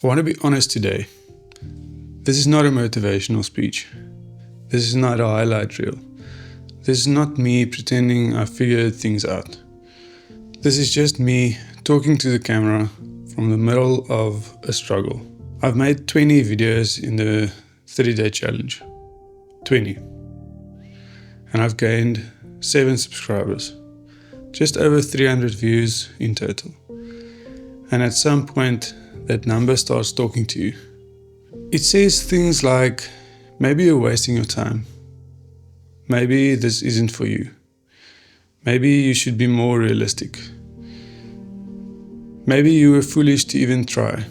I want to be honest today. This is not a motivational speech. This is not a highlight reel. This is not me pretending I figured things out. This is just me talking to the camera from the middle of a struggle. I've made 20 videos in the 30-day challenge. 20. And I've gained 7 subscribers. Just over 300 views in total. And at some point, that number starts talking to you. It says things like, maybe you're wasting your time. Maybe this isn't for you. Maybe you should be more realistic. Maybe you were foolish to even try.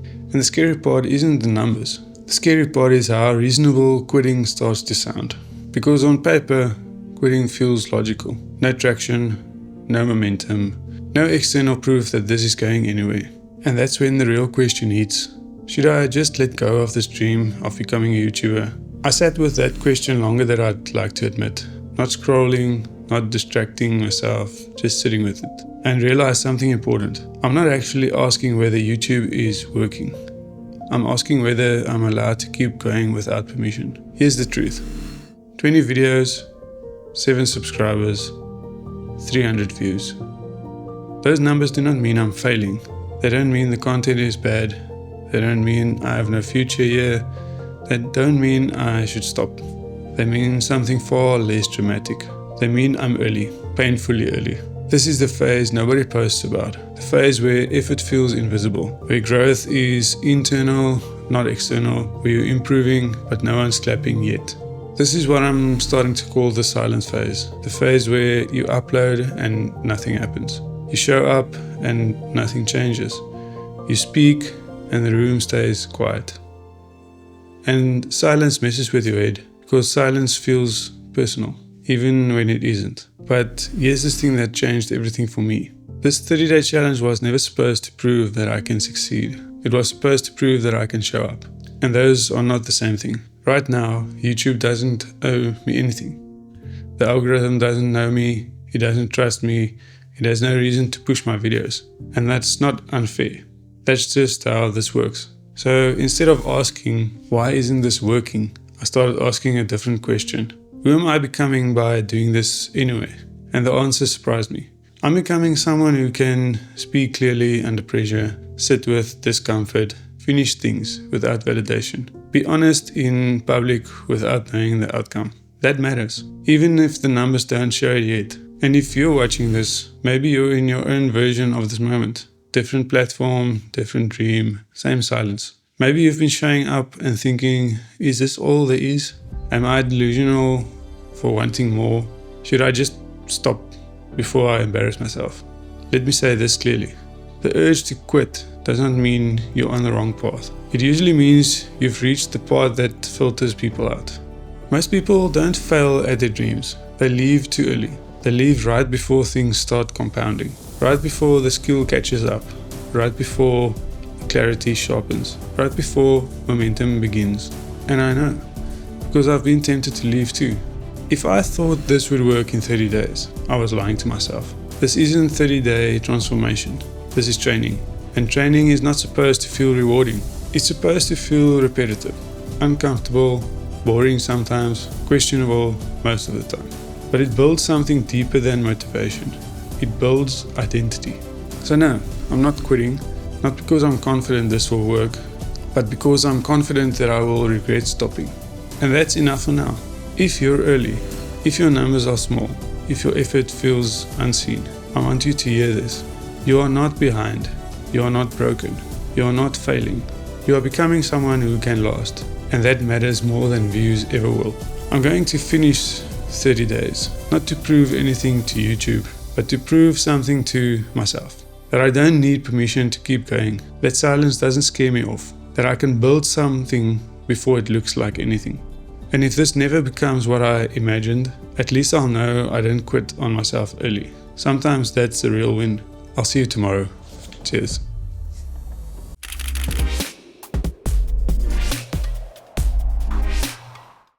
And the scary part isn't the numbers. The scary part is how reasonable quitting starts to sound. Because on paper, quitting feels logical. No traction, no momentum, no external proof that this is going anywhere. And that's when the real question hits. Should I just let go of this dream of becoming a YouTuber? I sat with that question longer than I'd like to admit. Not scrolling, not distracting myself, just sitting with it. And realized something important. I'm not actually asking whether YouTube is working. I'm asking whether I'm allowed to keep going without permission. Here's the truth. 20 videos, 7 subscribers, 300 views. Those numbers do not mean I'm failing. They don't mean the content is bad. They don't mean I have no future here. They don't mean I should stop. They mean something far less dramatic. They mean I'm early, painfully early. This is the phase nobody posts about. The phase where effort feels invisible. Where growth is internal, not external. Where you're improving, but no one's clapping yet. This is what I'm starting to call the silence phase. The phase where you upload and nothing happens. You show up and nothing changes. You speak and the room stays quiet. And silence messes with your head because silence feels personal, even when it isn't. But here's this thing that changed everything for me. This 30-day challenge was never supposed to prove that I can succeed. It was supposed to prove that I can show up. And those are not the same thing. Right now, YouTube doesn't owe me anything. The algorithm doesn't know me, it doesn't trust me, it has no reason to push my videos. And that's not unfair. That's just how this works. So instead of asking, why isn't this working? I started asking a different question. Who am I becoming by doing this anyway? And the answer surprised me. I'm becoming someone who can speak clearly under pressure, sit with discomfort, finish things without validation, be honest in public without knowing the outcome. That matters, even if the numbers don't show it yet. And if you're watching this, maybe you're in your own version of this moment. Different platform, different dream, same silence. Maybe you've been showing up and thinking, is this all there is? Am I delusional for wanting more? Should I just stop before I embarrass myself? Let me say this clearly. The urge to quit does not mean you're on the wrong path. It usually means you've reached the path that filters people out. Most people don't fail at their dreams. They leave too early. They leave right before things start compounding. Right before the skill catches up. Right before the clarity sharpens. Right before momentum begins. And I know, because I've been tempted to leave too. If I thought this would work in 30 days, I was lying to myself. This isn't 30-day transformation. This is training. And training is not supposed to feel rewarding. It's supposed to feel repetitive, uncomfortable, boring sometimes, questionable most of the time. But it builds something deeper than motivation. It builds identity. So no, I'm not quitting, not because I'm confident this will work, but because I'm confident that I will regret stopping. And that's enough for now. If you're early, if your numbers are small, if your effort feels unseen, I want you to hear this. You are not behind. You are not broken. You are not failing. You are becoming someone who can last. And that matters more than views ever will. I'm going to finish 30 days, not to prove anything to YouTube, but to prove something to myself. That I don't need permission to keep going. That silence doesn't scare me off. That I can build something before it looks like anything. And if this never becomes what I imagined, at least I'll know I didn't quit on myself early. Sometimes that's the real win. I'll see you tomorrow. Cheers.